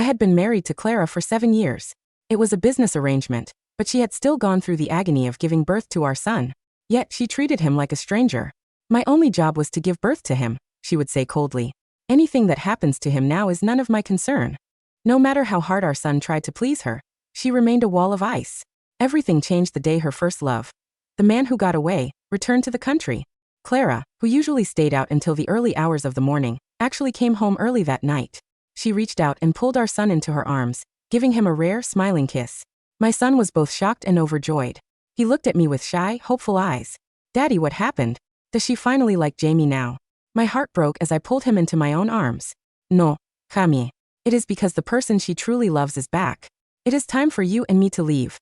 I had been married to Clara for 7 years. It was a business arrangement, but she had still gone through the agony of giving birth to our son. Yet she treated him like a stranger. My only job was to give birth to him, she would say coldly. Anything that happens to him now is none of my concern. No matter how hard our son tried to please her, she remained a wall of ice. Everything changed the day her first love, the man who got away, returned to the country. Clara, who usually stayed out until the early hours of the morning, actually came home early that night. She reached out and pulled our son into her arms, giving him a rare, smiling kiss. My son was both shocked and overjoyed. He looked at me with shy, hopeful eyes. Daddy, what happened? Does she finally like Jamie now? My heart broke as I pulled him into my own arms. No, Jamie. It is because the person she truly loves is back. It is time for you and me to leave.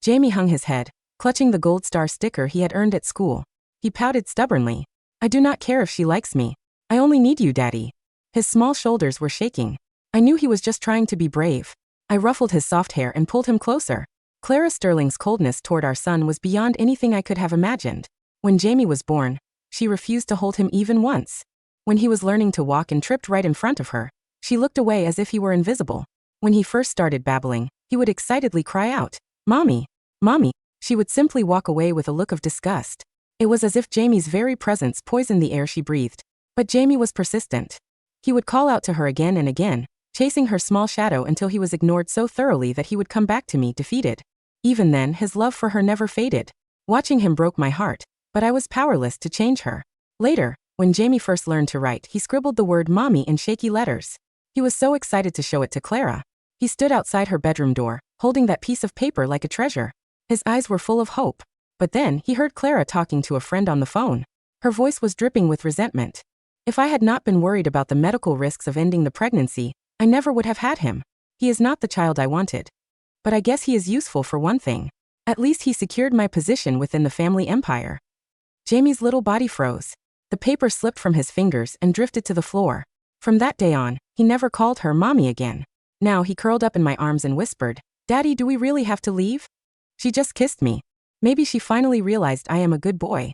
Jamie hung his head, clutching the gold star sticker he had earned at school. He pouted stubbornly. I do not care if she likes me. I only need you, Daddy. His small shoulders were shaking. I knew he was just trying to be brave. I ruffled his soft hair and pulled him closer. Clara Sterling's coldness toward our son was beyond anything I could have imagined. When Jamie was born, she refused to hold him even once. When he was learning to walk and tripped right in front of her, she looked away as if he were invisible. When he first started babbling, he would excitedly cry out, Mommy, Mommy. She would simply walk away with a look of disgust. It was as if Jamie's very presence poisoned the air she breathed. But Jamie was persistent. He would call out to her again and again, chasing her small shadow until he was ignored so thoroughly that he would come back to me defeated. Even then, his love for her never faded. Watching him broke my heart, but I was powerless to change her. Later, when Jamie first learned to write, he scribbled the word Mommy in shaky letters. He was so excited to show it to Clara. He stood outside her bedroom door, holding that piece of paper like a treasure. His eyes were full of hope. But then, he heard Clara talking to a friend on the phone. Her voice was dripping with resentment. If I had not been worried about the medical risks of ending the pregnancy, I never would have had him. He is not the child I wanted. But I guess he is useful for one thing. At least he secured my position within the family empire. Jamie's little body froze. The paper slipped from his fingers and drifted to the floor. From that day on, he never called her Mommy again. Now he curled up in my arms and whispered, Daddy, do we really have to leave? She just kissed me. Maybe she finally realized I am a good boy.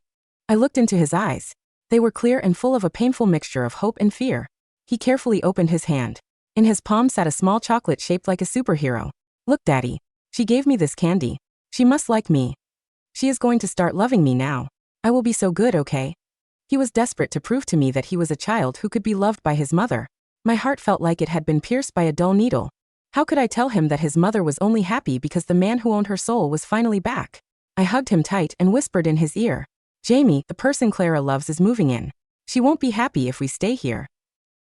I looked into his eyes. They were clear and full of a painful mixture of hope and fear. He carefully opened his hand. In his palm sat a small chocolate shaped like a superhero. Look, Daddy. She gave me this candy. She must like me. She is going to start loving me now. I will be so good, okay? He was desperate to prove to me that he was a child who could be loved by his mother. My heart felt like it had been pierced by a dull needle. How could I tell him that his mother was only happy because the man who owned her soul was finally back? I hugged him tight and whispered in his ear, Jamie, the person Clara loves is moving in. She won't be happy if we stay here.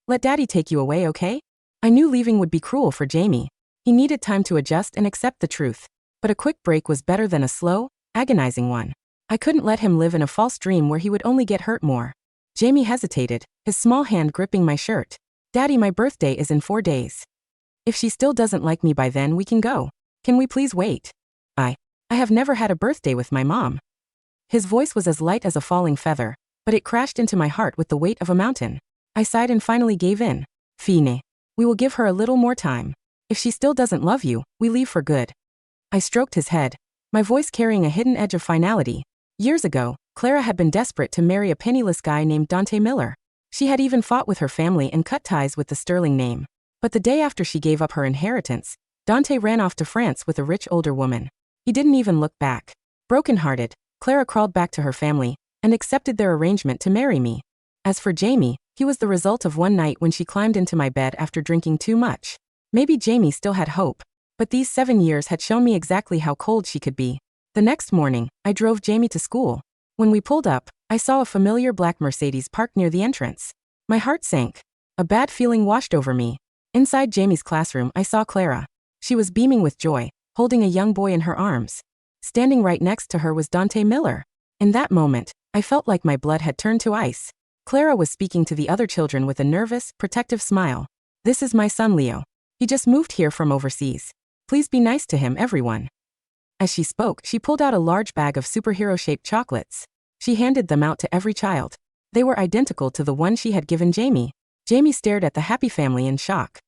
Let Daddy take you away, okay? I knew leaving would be cruel for Jamie. He needed time to adjust and accept the truth. But a quick break was better than a slow, agonizing one. I couldn't let him live in a false dream where he would only get hurt more. Jamie hesitated, his small hand gripping my shirt. Daddy, my birthday is in 4 days. If she still doesn't like me by then, we can go. Can we please wait? I have never had a birthday with my mom. His voice was as light as a falling feather, but it crashed into my heart with the weight of a mountain. I sighed and finally gave in. Fine. We will give her a little more time. If she still doesn't love you, we leave for good. I stroked his head, my voice carrying a hidden edge of finality. Years ago, Clara had been desperate to marry a penniless guy named Dante Miller. She had even fought with her family and cut ties with the Sterling name. But the day after she gave up her inheritance, Dante ran off to France with a rich older woman. He didn't even look back. Brokenhearted, Clara crawled back to her family and accepted their arrangement to marry me. As for Jamie, he was the result of one night when she climbed into my bed after drinking too much. Maybe Jamie still had hope, but these 7 years had shown me exactly how cold she could be. The next morning, I drove Jamie to school. When we pulled up, I saw a familiar black Mercedes parked near the entrance. My heart sank. A bad feeling washed over me. Inside Jamie's classroom, I saw Clara. She was beaming with joy, holding a young boy in her arms. Standing right next to her was Dante Miller. In that moment, I felt like my blood had turned to ice. Clara was speaking to the other children with a nervous, protective smile. This is my son Leo. He just moved here from overseas. Please be nice to him, everyone. As she spoke, she pulled out a large bag of superhero-shaped chocolates. She handed them out to every child. They were identical to the one she had given Jamie. Jamie stared at the happy family in shock.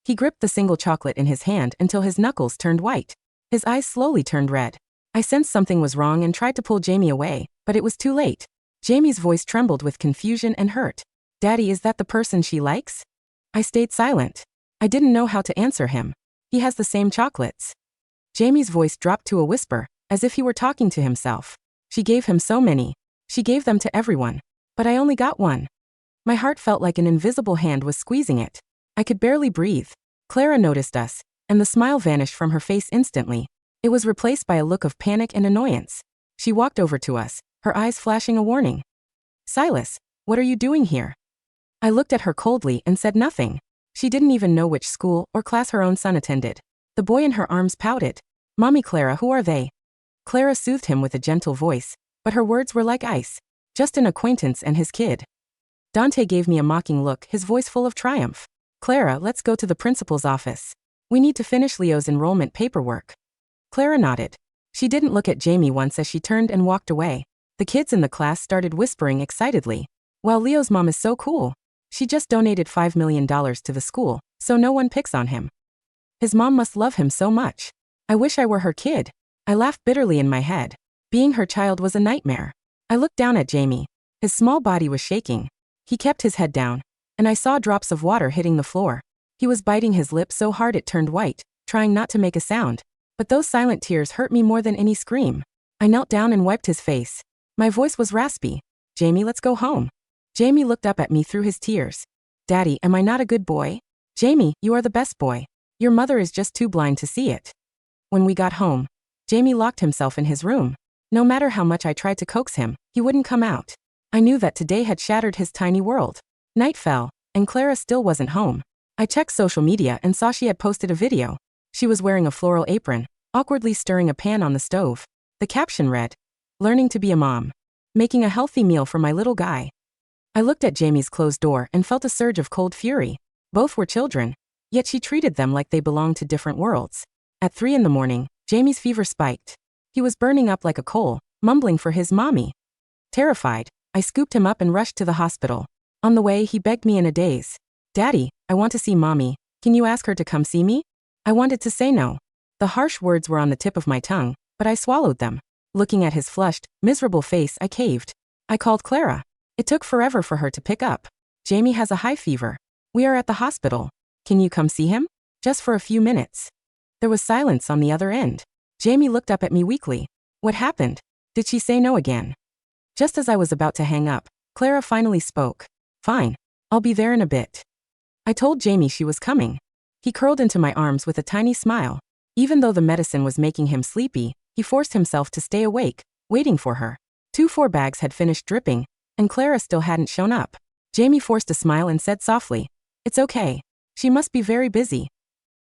He gripped the single chocolate in his hand until his knuckles turned white. His eyes slowly turned red. I sensed something was wrong and tried to pull Jamie away, but it was too late. Jamie's voice trembled with confusion and hurt. Daddy, is that the person she likes? I stayed silent. I didn't know how to answer him. He has the same chocolates. Jamie's voice dropped to a whisper, as if he were talking to himself. She gave him so many. She gave them to everyone. But I only got one. My heart felt like an invisible hand was squeezing it. I could barely breathe. Clara noticed us, and the smile vanished from her face instantly. It was replaced by a look of panic and annoyance. She walked over to us, her eyes flashing a warning. Silas, what are you doing here? I looked at her coldly and said nothing. She didn't even know which school or class her own son attended. The boy in her arms pouted. Mommy Clara, who are they? Clara soothed him with a gentle voice, but her words were like ice. Just an acquaintance and his kid. Dante gave me a mocking look, his voice full of triumph. Clara, let's go to the principal's office. We need to finish Leo's enrollment paperwork. Clara nodded. She didn't look at Jamie once as she turned and walked away. The kids in the class started whispering excitedly. Wow, Leo's mom is so cool. She just donated $5 million to the school, so no one picks on him. His mom must love him so much. I wish I were her kid. I laughed bitterly in my head. Being her child was a nightmare. I looked down at Jamie. His small body was shaking. He kept his head down, and I saw drops of water hitting the floor. He was biting his lip so hard it turned white, trying not to make a sound. But those silent tears hurt me more than any scream. I knelt down and wiped his face. My voice was raspy. Jamie, let's go home. Jamie looked up at me through his tears. Daddy, am I not a good boy? Jamie, you are the best boy. Your mother is just too blind to see it. When we got home, Jamie locked himself in his room. No matter how much I tried to coax him, he wouldn't come out. I knew that today had shattered his tiny world. Night fell, and Clara still wasn't home. I checked social media and saw she had posted a video. She was wearing a floral apron, awkwardly stirring a pan on the stove. The caption read, "Learning to be a mom. Making a healthy meal for my little guy." I looked at Jamie's closed door and felt a surge of cold fury. Both were children, yet she treated them like they belonged to different worlds. At 3 in the morning, Jamie's fever spiked. He was burning up like a coal, mumbling for his mommy. Terrified, I scooped him up and rushed to the hospital. On the way, he begged me in a daze. Daddy, I want to see mommy. Can you ask her to come see me? I wanted to say no. The harsh words were on the tip of my tongue, but I swallowed them. Looking at his flushed, miserable face, I caved. I called Clara. It took forever for her to pick up. Jamie has a high fever. We are at the hospital. Can you come see him? Just for a few minutes. There was silence on the other end. Jamie looked up at me weakly. What happened? Did she say no again? Just as I was about to hang up, Clara finally spoke. Fine. I'll be there in a bit. I told Jamie she was coming. He curled into my arms with a tiny smile. Even though the medicine was making him sleepy, he forced himself to stay awake, waiting for her. 4 bags had finished dripping, and Clara still hadn't shown up. Jamie forced a smile and said softly, "It's okay. She must be very busy."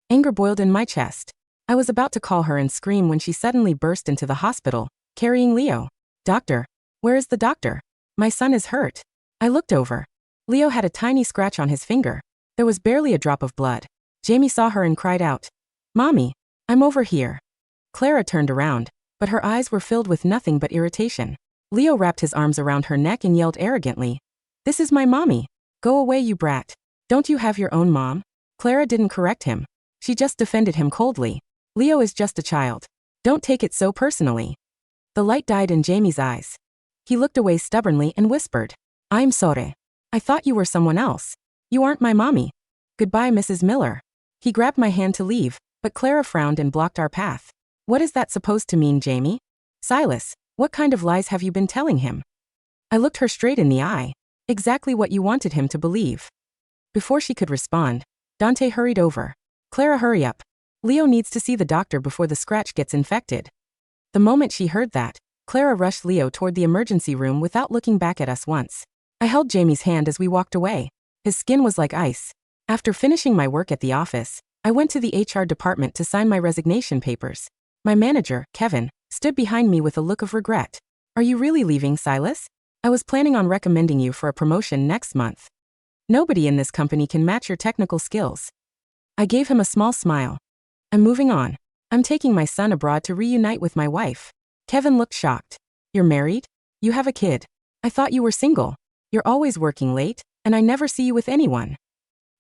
Anger boiled in my chest. I was about to call her and scream when she suddenly burst into the hospital, carrying Leo. Doctor, where is the doctor? My son is hurt. I looked over. Leo had a tiny scratch on his finger. There was barely a drop of blood. Jamie saw her and cried out, "Mommy, I'm over here." Clara turned around, but her eyes were filled with nothing but irritation. Leo wrapped his arms around her neck and yelled arrogantly, "This is my mommy. Go away, you brat. Don't you have your own mom?" Clara didn't correct him. She just defended him coldly. Leo is just a child. Don't take it so personally. The light died in Jamie's eyes. He looked away stubbornly and whispered, "I'm sorry. I thought you were someone else. You aren't my mommy. Goodbye, Mrs. Miller." He grabbed my hand to leave, but Clara frowned and blocked our path. "What is that supposed to mean, Jamie? Silas, what kind of lies have you been telling him?" I looked her straight in the eye. Exactly what you wanted him to believe. Before she could respond, Dante hurried over. "Clara, hurry up. Leo needs to see the doctor before the scratch gets infected." The moment she heard that, Clara rushed Leo toward the emergency room without looking back at us once. I held Jamie's hand as we walked away. His skin was like ice. After finishing my work at the office, I went to the HR department to sign my resignation papers. My manager, Kevin, stood behind me with a look of regret. "Are you really leaving, Silas? I was planning on recommending you for a promotion next month. Nobody in this company can match your technical skills." I gave him a small smile. "I'm moving on. I'm taking my son abroad to reunite with my wife." Kevin looked shocked. "You're married? You have a kid? I thought you were single. You're always working late, and I never see you with anyone."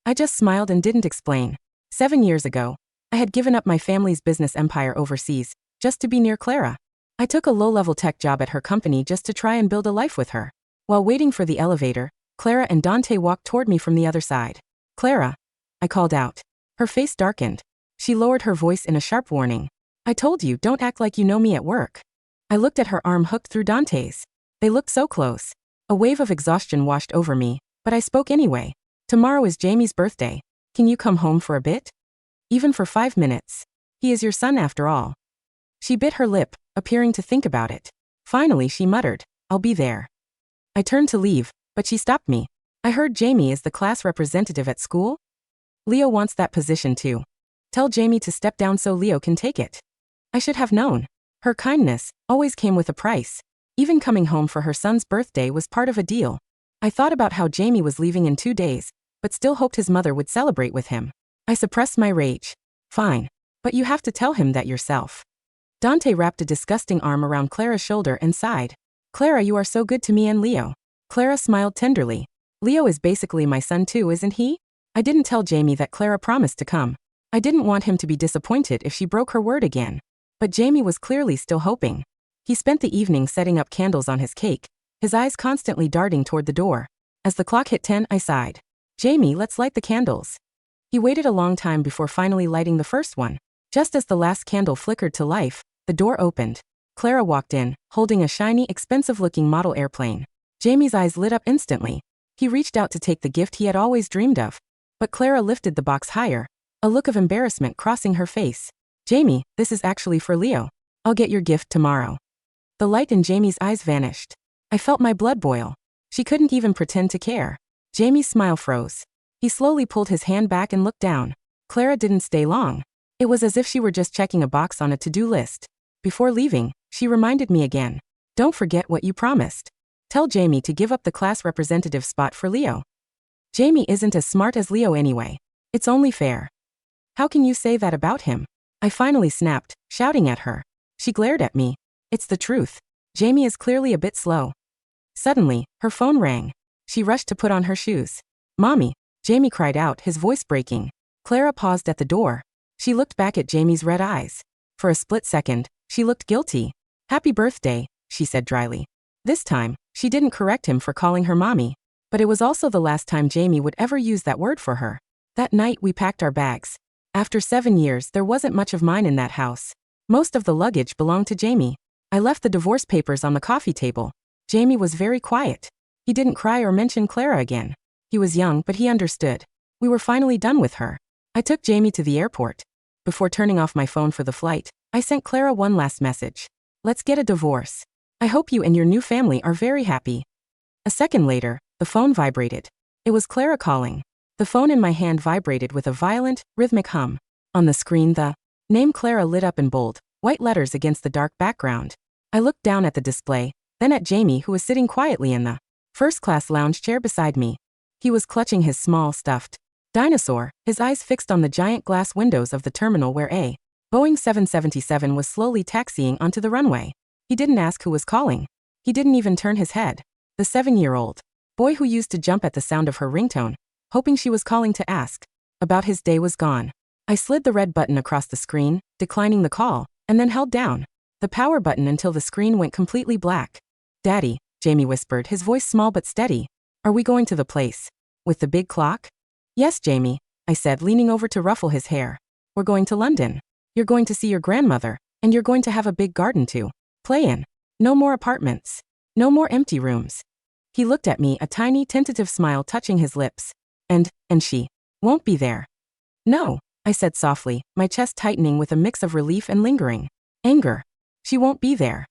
I just smiled and didn't explain. 7 years ago, I had given up my family's business empire overseas, just to be near Clara. I took a low-level tech job at her company just to try and build a life with her. While waiting for the elevator, Clara and Dante walked toward me from the other side. "Clara," I called out. Her face darkened. She lowered her voice in a sharp warning. I told you, don't act like you know me at work. I looked at her arm hooked through Dante's. They looked so close. A wave of exhaustion washed over me, but I spoke anyway. Tomorrow is Jamie's birthday. Can you come home for a bit? Even for 5 minutes. He is your son after all. She bit her lip, appearing to think about it. Finally she muttered, I'll be there. I turned to leave, but she stopped me. I heard Jamie is the class representative at school? Leo wants that position too. Tell Jamie to step down so Leo can take it. I should have known. Her kindness always came with a price. Even coming home for her son's birthday was part of a deal. I thought about how Jamie was leaving in 2 days, but still hoped his mother would celebrate with him. I suppressed my rage. Fine. But you have to tell him that yourself. Dante wrapped a disgusting arm around Clara's shoulder and sighed. Clara, you are so good to me and Leo. Clara smiled tenderly. Leo is basically my son too, isn't he? I didn't tell Jamie that Clara promised to come. I didn't want him to be disappointed if she broke her word again. But Jamie was clearly still hoping. He spent the evening setting up candles on his cake, his eyes constantly darting toward the door. As the clock hit 10, I sighed. Jamie, let's light the candles. He waited a long time before finally lighting the first one. Just as the last candle flickered to life, the door opened. Clara walked in, holding a shiny, expensive-looking model airplane. Jamie's eyes lit up instantly. He reached out to take the gift he had always dreamed of. But Clara lifted the box higher, a look of embarrassment crossing her face. Jamie, this is actually for Leo. I'll get your gift tomorrow. The light in Jamie's eyes vanished. I felt my blood boil. She couldn't even pretend to care. Jamie's smile froze. He slowly pulled his hand back and looked down. Clara didn't stay long. It was as if she were just checking a box on a to-do list. Before leaving, she reminded me again. Don't forget what you promised. Tell Jamie to give up the class representative spot for Leo. Jamie isn't as smart as Leo anyway. It's only fair. How can you say that about him? I finally snapped, shouting at her. She glared at me. It's the truth. Jamie is clearly a bit slow. Suddenly, her phone rang. She rushed to put on her shoes. Mommy, Jamie cried out, his voice breaking. Clara paused at the door. She looked back at Jamie's red eyes. For a split second, she looked guilty. Happy birthday, she said dryly. This time, she didn't correct him for calling her mommy. But it was also the last time Jamie would ever use that word for her. That night we packed our bags. After 7 years, there wasn't much of mine in that house. Most of the luggage belonged to Jamie. I left the divorce papers on the coffee table. Jamie was very quiet. He didn't cry or mention Clara again. He was young, but he understood. We were finally done with her. I took Jamie to the airport. Before turning off my phone for the flight, I sent Clara one last message. Let's get a divorce. I hope you and your new family are very happy. A second later, the phone vibrated. It was Clara calling. The phone in my hand vibrated with a violent, rhythmic hum. On the screen, the name Clara lit up in bold, white letters against the dark background. I looked down at the display, then at Jamie, who was sitting quietly in the first-class lounge chair beside me. He was clutching his small, stuffed dinosaur, his eyes fixed on the giant glass windows of the terminal where a Boeing 777 was slowly taxiing onto the runway. He didn't ask who was calling. He didn't even turn his head. The 7-year-old boy who used to jump at the sound of her ringtone, hoping she was calling to ask about his day, was gone. I slid the red button across the screen, declining the call, and then held down the power button until the screen went completely black. Daddy, Jamie whispered, his voice small but steady. Are we going to the place with the big clock? Yes, Jamie, I said, leaning over to ruffle his hair. We're going to London. You're going to see your grandmother, and you're going to have a big garden to play in. No more apartments. No more empty rooms. He looked at me, a tiny, tentative smile touching his lips. And she won't be there. No, I said softly, my chest tightening with a mix of relief and lingering anger. She won't be there.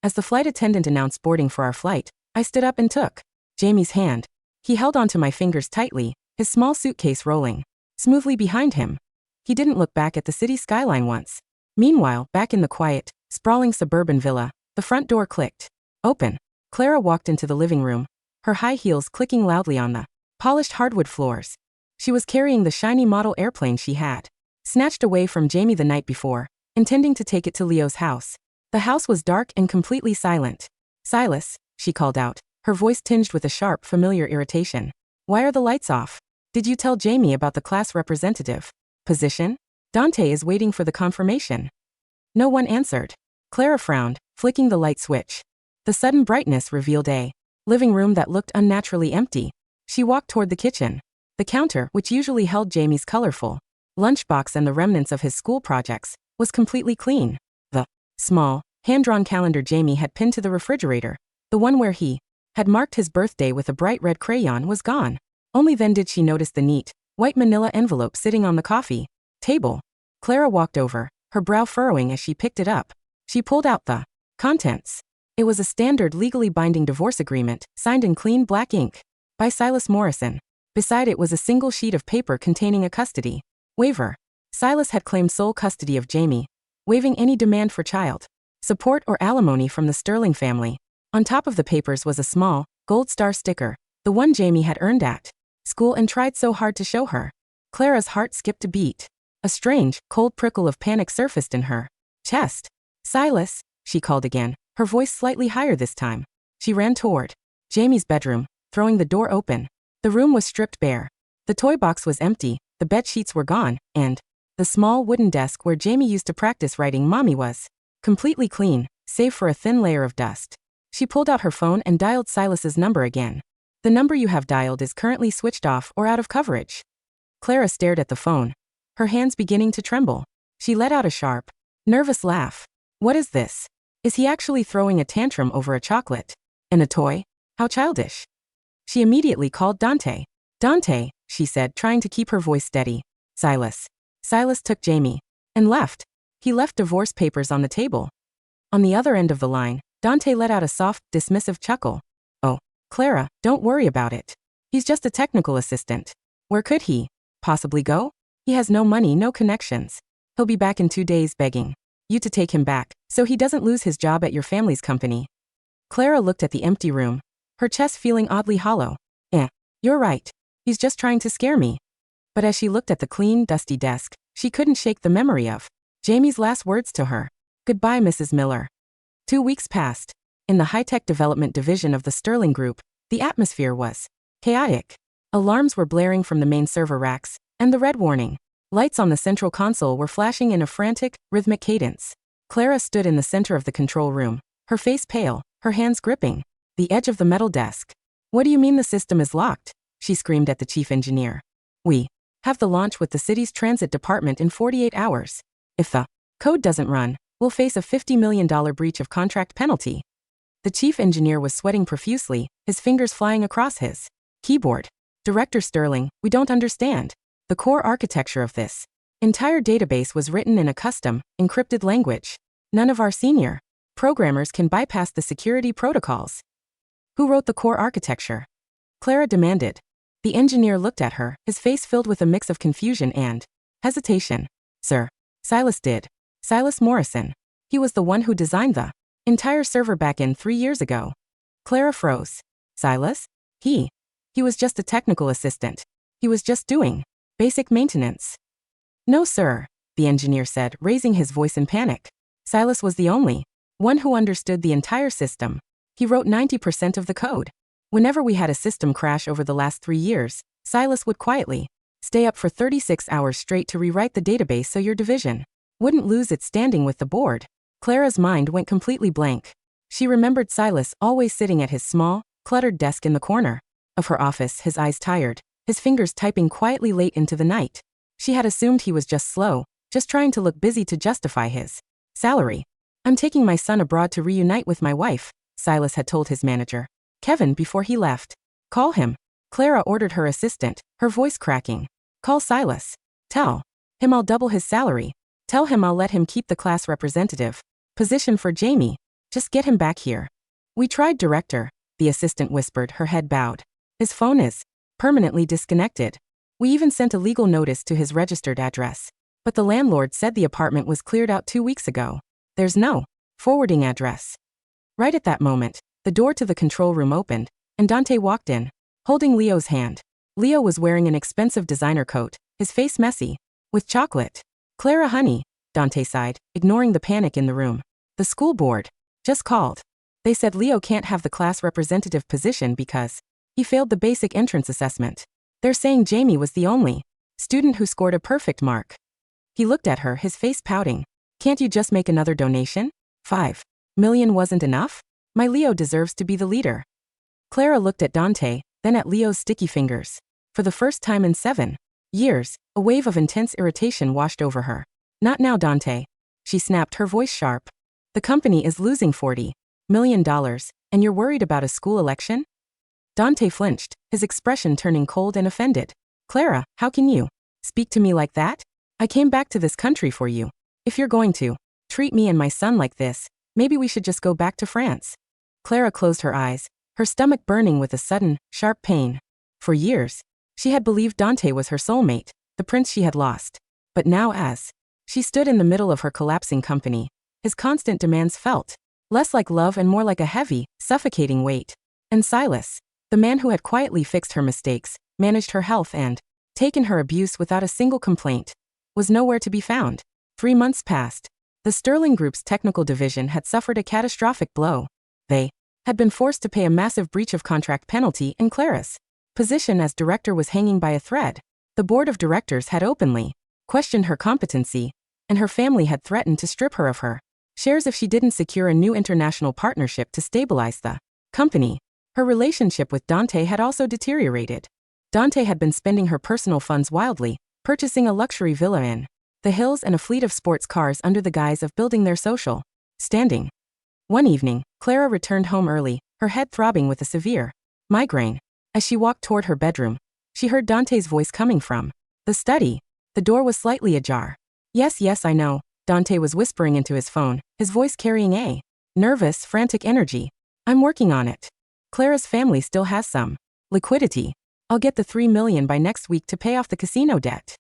As the flight attendant announced boarding for our flight, I stood up and took Jamie's hand. He held onto my fingers tightly, his small suitcase rolling smoothly behind him. He didn't look back at the city skyline once. Meanwhile, back in the quiet, sprawling suburban villa, the front door clicked open. Clara walked into the living room, her high heels clicking loudly on the polished hardwood floors. She was carrying the shiny model airplane she had snatched away from Jamie the night before, intending to take it to Leo's house. The house was dark and completely silent. Silas, she called out, her voice tinged with a sharp, familiar irritation. Why are the lights off? Did you tell Jamie about the class representative position? Dante is waiting for the confirmation. No one answered. Clara frowned, flicking the light switch. The sudden brightness revealed a living room that looked unnaturally empty. She walked toward the kitchen. The counter, which usually held Jamie's colorful lunchbox and the remnants of his school projects, was completely clean. The small, hand-drawn calendar Jamie had pinned to the refrigerator, the one where he had marked his birthday with a bright red crayon, was gone. Only then did she notice the neat, white manila envelope sitting on the coffee table. Clara walked over, her brow furrowing as she picked it up. She pulled out the contents. It was a standard legally binding divorce agreement, signed in clean black ink by Silas Morrison. Beside it was a single sheet of paper containing a custody waiver. Silas had claimed sole custody of Jamie, waiving any demand for child support or alimony from the Sterling family. On top of the papers was a small, gold star sticker, the one Jamie had earned at school and tried so hard to show her. Clara's heart skipped a beat. A strange, cold prickle of panic surfaced in her chest. "Silas," she called again, her voice slightly higher this time. She ran toward Jamie's bedroom, throwing the door open. The room was stripped bare. The toy box was empty, the bed sheets were gone, and the small wooden desk where Jamie used to practice writing mommy was completely clean, save for a thin layer of dust. She pulled out her phone and dialed Silas's number again. "The number you have dialed is currently switched off or out of coverage." Clara stared at the phone, her hands beginning to tremble. She let out a sharp, nervous laugh. "What is this? Is he actually throwing a tantrum over a chocolate and a toy? How childish." She immediately called Dante. "Dante," she said, trying to keep her voice steady. "Silas." Silas took Jamie and left. He left divorce papers on the table. On the other end of the line, Dante let out a soft, dismissive chuckle. "Oh, Clara, don't worry about it. He's just a technical assistant. Where could he possibly go? He has no money, no connections. He'll be back in 2 days begging you to take him back, so he doesn't lose his job at your family's company." Clara looked at the empty room, her chest feeling oddly hollow. You're right. He's just trying to scare me." But as she looked at the clean, dusty desk, she couldn't shake the memory of Jamie's last words to her. "Goodbye, Mrs. Miller." 2 weeks passed. In the high-tech development division of the Sterling Group, the atmosphere was chaotic. Alarms were blaring from the main server racks, and the red warning lights on the central console were flashing in a frantic, rhythmic cadence. Clara stood in the center of the control room, her face pale, her hands gripping the edge of the metal desk. "What do you mean the system is locked?" she screamed at the chief engineer. "We have the launch with the city's transit department in 48 hours. If the code doesn't run, we'll face a $50 million breach of contract penalty." The chief engineer was sweating profusely, his fingers flying across his keyboard. "Director Sterling, we don't understand. The core architecture of this entire database was written in a custom, encrypted language. None of our senior programmers can bypass the security protocols." "Who wrote the core architecture?" Clara demanded. The engineer looked at her, his face filled with a mix of confusion and hesitation. "Sir, Silas did. Silas Morrison. He was the one who designed the entire server backend 3 years ago." Clara froze. "Silas? He was just a technical assistant. He was just doing basic maintenance." "No, sir," the engineer said, raising his voice in panic. "Silas was the only one who understood the entire system. He wrote 90% of the code. Whenever we had a system crash over the last 3 years, Silas would quietly stay up for 36 hours straight to rewrite the database so your division wouldn't lose its standing with the board." Clara's mind went completely blank. She remembered Silas always sitting at his small, cluttered desk in the corner of her office, his eyes tired, his fingers typing quietly late into the night. She had assumed he was just slow, just trying to look busy to justify his salary. "I'm taking my son abroad to reunite with my wife," Silas had told his manager, Kevin, before he left. "Call him." Clara ordered her assistant, her voice cracking. "Call Silas. Tell him I'll double his salary. Tell him I'll let him keep the class representative position for Jamie. Just get him back here." "We tried, Director," the assistant whispered, her head bowed. "His phone is permanently disconnected. We even sent a legal notice to his registered address. But the landlord said the apartment was cleared out 2 weeks ago. There's no forwarding address." Right at that moment, the door to the control room opened, and Dante walked in, holding Leo's hand. Leo was wearing an expensive designer coat, his face messy with chocolate. "Clara, honey," Dante sighed, ignoring the panic in the room. "The school board just called. They said Leo can't have the class representative position because he failed the basic entrance assessment. They're saying Jamie was the only student who scored a perfect mark." He looked at her, his face pouting. "Can't you just make another donation? 5 million wasn't enough? My Leo deserves to be the leader." Clara looked at Dante, then at Leo's sticky fingers. For the first time in 7 Years, a wave of intense irritation washed over her. Not now, Dante. She snapped, her voice sharp. The company is losing $40 million, and you're worried about a school election? Dante flinched, his expression turning cold and offended. Clara, how can you speak to me like that? I came back to this country for you. If you're going to treat me and my son like this, maybe we should just go back to France. Clara closed her eyes, her stomach burning with a sudden, sharp pain. For years, she had believed Dante was her soulmate, the prince she had lost. But now as she stood in the middle of her collapsing company, his constant demands felt less like love and more like a heavy, suffocating weight. And Silas, the man who had quietly fixed her mistakes, managed her health and taken her abuse without a single complaint, was nowhere to be found. 3 months passed. The Sterling Group's technical division had suffered a catastrophic blow. They had been forced to pay a massive breach of contract penalty, and Clara's position as director was hanging by a thread. The board of directors had openly questioned her competency, and her family had threatened to strip her of her shares if she didn't secure a new international partnership to stabilize the company. Her relationship with Dante had also deteriorated. Dante had been spending her personal funds wildly, purchasing a luxury villa in the hills and a fleet of sports cars under the guise of building their social standing. One evening, Clara returned home early, her head throbbing with a severe migraine. As she walked toward her bedroom, she heard Dante's voice coming from the study. The door was slightly ajar. Yes, I know, Dante was whispering into his phone, his voice carrying a nervous, frantic energy. I'm working on it. Clara's family still has some liquidity. I'll get the $3 million by next week to pay off the casino debt.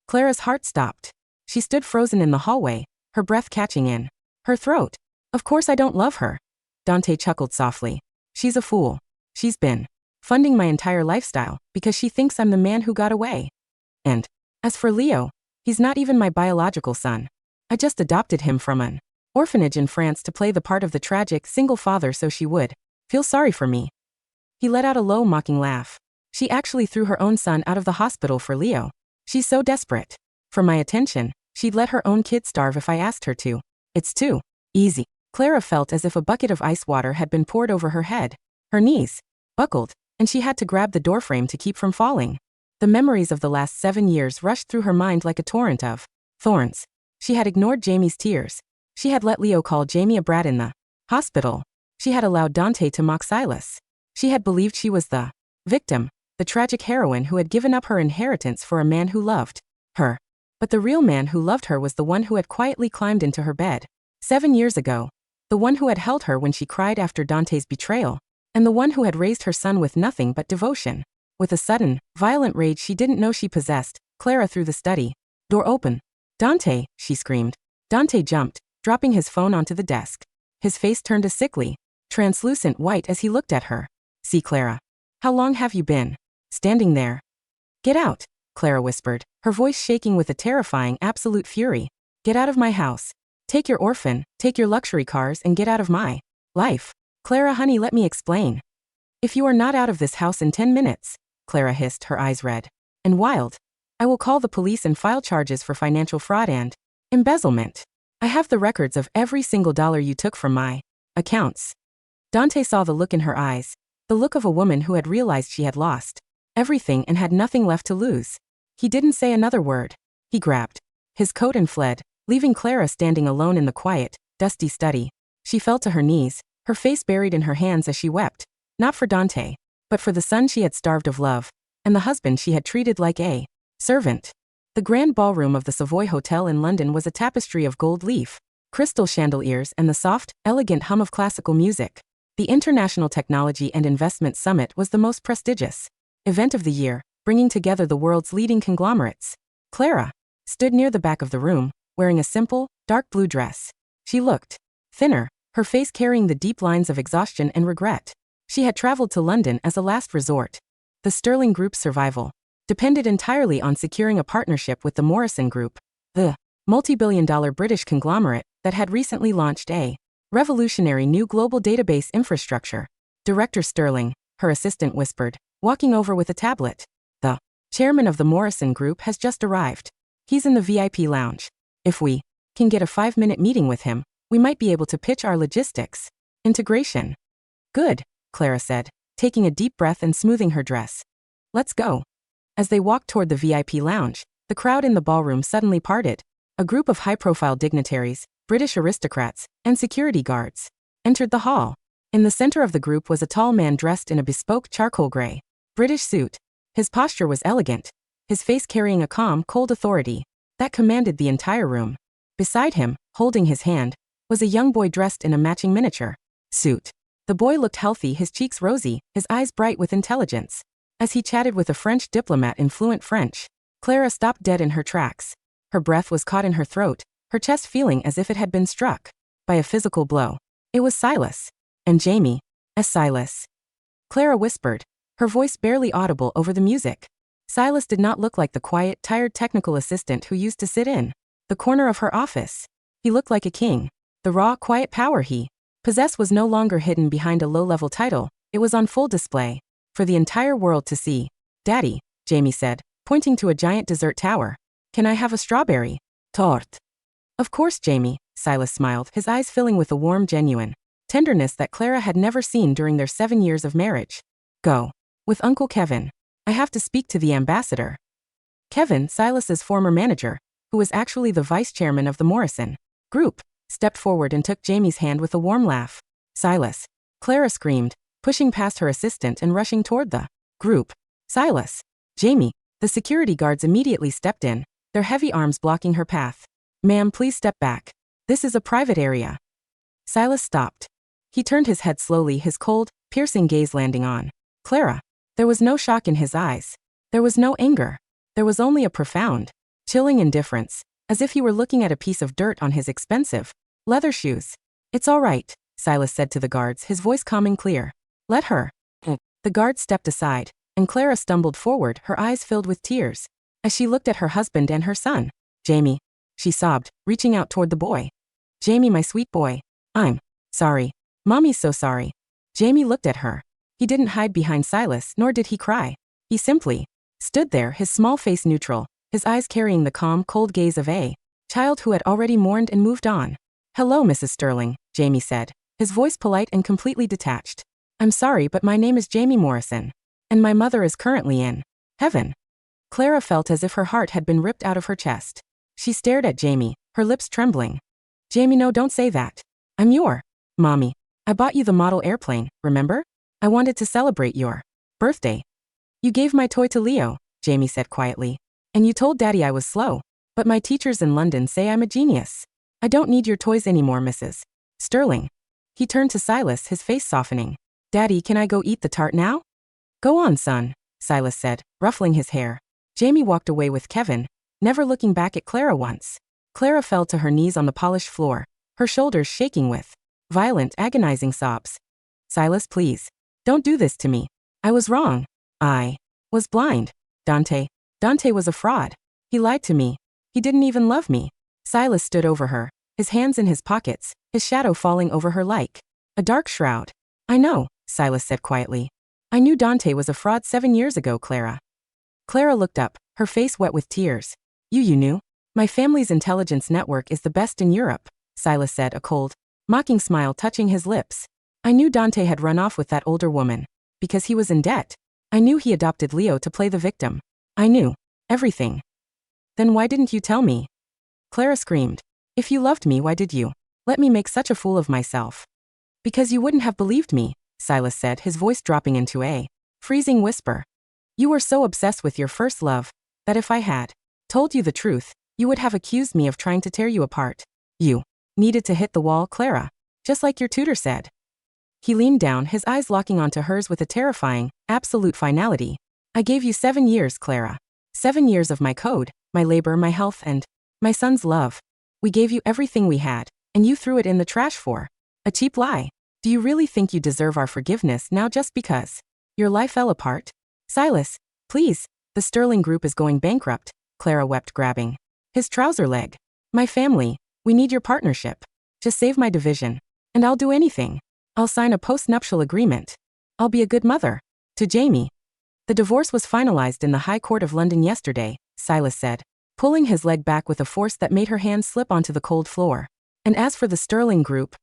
Clara's heart stopped. She stood frozen in the hallway, her breath catching in her throat. Of course I don't love her. Dante chuckled softly. She's a fool. She's been funding my entire lifestyle because she thinks I'm the man who got away. And as for Leo, he's not even my biological son. I just adopted him from an orphanage in France to play the part of the tragic single father so she would feel sorry for me. He let out a low, mocking laugh. She actually threw her own son out of the hospital for Leo. She's so desperate for my attention, she'd let her own kid starve if I asked her to. It's too easy. Clara felt as if a bucket of ice water had been poured over her head. Her knees buckled, and she had to grab the doorframe to keep from falling. The memories of the last 7 years rushed through her mind like a torrent of thorns. She had ignored Jamie's tears. She had let Leo call Jamie a brat in the hospital. She had allowed Dante to mock Silas. She had believed she was the victim, the tragic heroine who had given up her inheritance for a man who loved her. But the real man who loved her was the one who had quietly climbed into her bed 7 years ago. The one who had held her when she cried after Dante's betrayal. And the one who had raised her son with nothing but devotion. With a sudden, violent rage she didn't know she possessed, Clara threw the study door open. Dante, she screamed. Dante jumped, dropping his phone onto the desk. His face turned a sickly, translucent white as he looked at her. See, Clara. How long have you been standing there? Get out, Clara whispered, her voice shaking with a terrifying, absolute fury. Get out of my house. Take your orphan, take your luxury cars, and get out of my life. Clara, honey, let me explain. If you are not out of this house in 10 minutes, Clara hissed, her eyes red and wild, I will call the police and file charges for financial fraud and embezzlement. I have the records of every single dollar you took from my accounts. Dante saw the look in her eyes, the look of a woman who had realized she had lost everything and had nothing left to lose. He didn't say another word. He grabbed his coat and fled, leaving Clara standing alone in the quiet, dusty study. She fell to her knees, her face buried in her hands as she wept, not for Dante, but for the son she had starved of love, and the husband she had treated like a servant. The grand ballroom of the Savoy Hotel in London was a tapestry of gold leaf, crystal chandeliers, and the soft, elegant hum of classical music. The International Technology and Investment Summit was the most prestigious event of the year, bringing together the world's leading conglomerates. Clara stood near the back of the room, wearing a simple, dark blue dress. She looked thinner, her face carrying the deep lines of exhaustion and regret. She had traveled to London as a last resort. The Sterling Group's survival depended entirely on securing a partnership with the Morrison Group, the multi-billion-dollar British conglomerate that had recently launched a revolutionary new global database infrastructure. Director Sterling, her assistant whispered, walking over with a tablet. The chairman of the Morrison Group has just arrived. He's in the VIP lounge. If we can get a 5-minute meeting with him, we might be able to pitch our logistics integration. Good, Clara said, taking a deep breath and smoothing her dress. Let's go. As they walked toward the VIP lounge, the crowd in the ballroom suddenly parted. A group of high-profile dignitaries, British aristocrats, and security guards entered the hall. In the center of the group was a tall man dressed in a bespoke charcoal gray British suit. His posture was elegant, his face carrying a calm, cold authority that commanded the entire room. Beside him, holding his hand, was a young boy dressed in a matching miniature suit. The boy looked healthy, his cheeks rosy, his eyes bright with intelligence. As he chatted with a French diplomat in fluent French, Clara stopped dead in her tracks. Her breath was caught in her throat, her chest feeling as if it had been struck by a physical blow. It was Silas. And Jamie. Silas. Clara whispered, her voice barely audible over the music. Silas did not look like the quiet, tired technical assistant who used to sit in the corner of her office. He looked like a king. The raw, quiet power he possessed was no longer hidden behind a low-level title, it was on full display for the entire world to see. Daddy, Jamie said, pointing to a giant dessert tower. Can I have a strawberry tart? Of course, Jamie, Silas smiled, his eyes filling with a warm, genuine tenderness that Clara had never seen during their 7 years of marriage. Go. With Uncle Kevin. I have to speak to the ambassador. Kevin, Silas's former manager, who was actually the vice chairman of the Morrison Group, stepped forward and took Jamie's hand with a warm laugh. Silas. Clara screamed, pushing past her assistant and rushing toward the group. Silas. Jamie. The security guards immediately stepped in, their heavy arms blocking her path. Ma'am, please step back. This is a private area. Silas stopped. He turned his head slowly, his cold, piercing gaze landing on Clara. There was no shock in his eyes. There was no anger. There was only a profound, chilling indifference, as if he were looking at a piece of dirt on his expensive leather shoes. It's all right, Silas said to the guards, his voice calm and clear. Let her. The guards stepped aside, and Clara stumbled forward, her eyes filled with tears, as she looked at her husband and her son. Jamie, she sobbed, reaching out toward the boy. Jamie, my sweet boy. I'm sorry. Mommy's so sorry. Jamie looked at her. He didn't hide behind Silas, nor did he cry. He simply stood there, his small face neutral, his eyes carrying the calm, cold gaze of a child who had already mourned and moved on. Hello, Mrs. Sterling, Jamie said, his voice polite and completely detached. I'm sorry, but my name is Jamie Morrison, and my mother is currently in heaven. Clara felt as if her heart had been ripped out of her chest. She stared at Jamie, her lips trembling. Jamie, no, don't say that. I'm your mommy. I bought you the model airplane, remember? I wanted to celebrate your birthday. You gave my toy to Leo, Jamie said quietly. And you told Daddy I was slow. But my teachers in London say I'm a genius. I don't need your toys anymore, Mrs. Sterling. He turned to Silas, his face softening. Daddy, can I go eat the tart now? Go on, son, Silas said, ruffling his hair. Jamie walked away with Kevin, never looking back at Clara once. Clara fell to her knees on the polished floor, her shoulders shaking with violent, agonizing sobs. Silas, please. Don't do this to me. I was wrong. I was blind. Dante was a fraud. He lied to me. He didn't even love me. Silas stood over her, his hands in his pockets, his shadow falling over her like a dark shroud. I know, Silas said quietly. I knew Dante was a fraud 7 years ago, Clara. Clara looked up, her face wet with tears. You knew? My family's intelligence network is the best in Europe, Silas said, a cold, mocking smile touching his lips. I knew Dante had run off with that older woman, because he was in debt. I knew he adopted Leo to play the victim. I knew everything. Then why didn't you tell me? Clara screamed. If you loved me, why did you let me make such a fool of myself? Because you wouldn't have believed me, Silas said, his voice dropping into a freezing whisper. You were so obsessed with your first love that if I had told you the truth, you would have accused me of trying to tear you apart. You needed to hit the wall, Clara, just like your tutor said. He leaned down, his eyes locking onto hers with a terrifying, absolute finality. I gave you 7 years, Clara. 7 years of my code, my labor, my health, and my son's love. We gave you everything we had, and you threw it in the trash for a cheap lie. Do you really think you deserve our forgiveness now just because your life fell apart? Silas, please, the Sterling Group is going bankrupt, Clara wept, grabbing his trouser leg. My family, we need your partnership. Just save my division, and I'll do anything. I'll sign a post-nuptial agreement. I'll be a good mother. To Jamie. The divorce was finalized in the High Court of London yesterday, Silas said, pulling his leg back with a force that made her hands slip onto the cold floor. And as for the Sterling Group,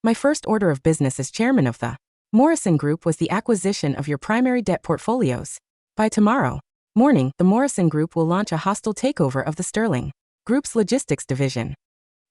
my first order of business as chairman of the Morrison Group was the acquisition of your primary debt portfolios. By tomorrow, Morning, the Morrison Group will launch a hostile takeover of the Sterling Group's logistics division.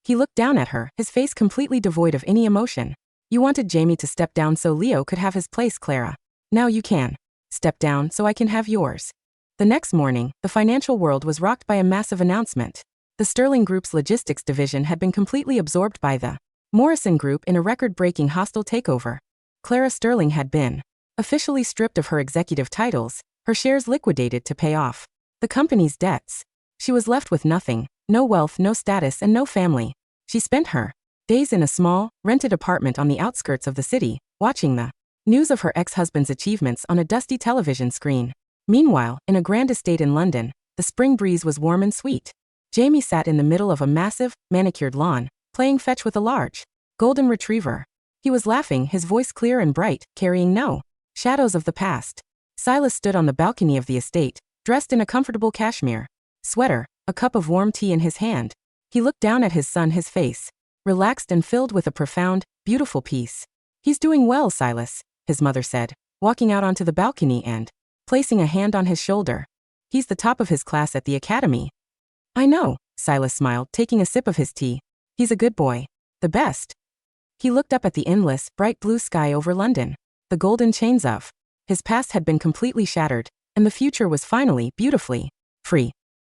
He looked down at her, his face completely devoid of any emotion. You wanted Jamie to step down so Leo could have his place, Clara. Now you can. Step down so I can have yours. The next morning, the financial world was rocked by a massive announcement. The Sterling Group's logistics division had been completely absorbed by the Morrison Group in a record-breaking hostile takeover. Clara Sterling had been officially stripped of her executive titles, her shares liquidated to pay off the company's debts. She was left with nothing, no wealth, no status, and no family. She spent her days in a small, rented apartment on the outskirts of the city, watching the news of her ex-husband's achievements on a dusty television screen. Meanwhile, in a grand estate in London, the spring breeze was warm and sweet. Jamie sat in the middle of a massive, manicured lawn, playing fetch with a large, golden retriever. He was laughing, his voice clear and bright, carrying no shadows of the past. Silas stood on the balcony of the estate, dressed in a comfortable cashmere sweater, a cup of warm tea in his hand. He looked down at his son, his face relaxed and filled with a profound, beautiful peace. He's doing well, Silas, his mother said, walking out onto the balcony and placing a hand on his shoulder. He's the top of his class at the academy. I know, Silas smiled, taking a sip of his tea. He's a good boy. The best. He looked up at the endless, bright blue sky over London. The golden chains of his past had been completely shattered, and the future was finally, beautifully free.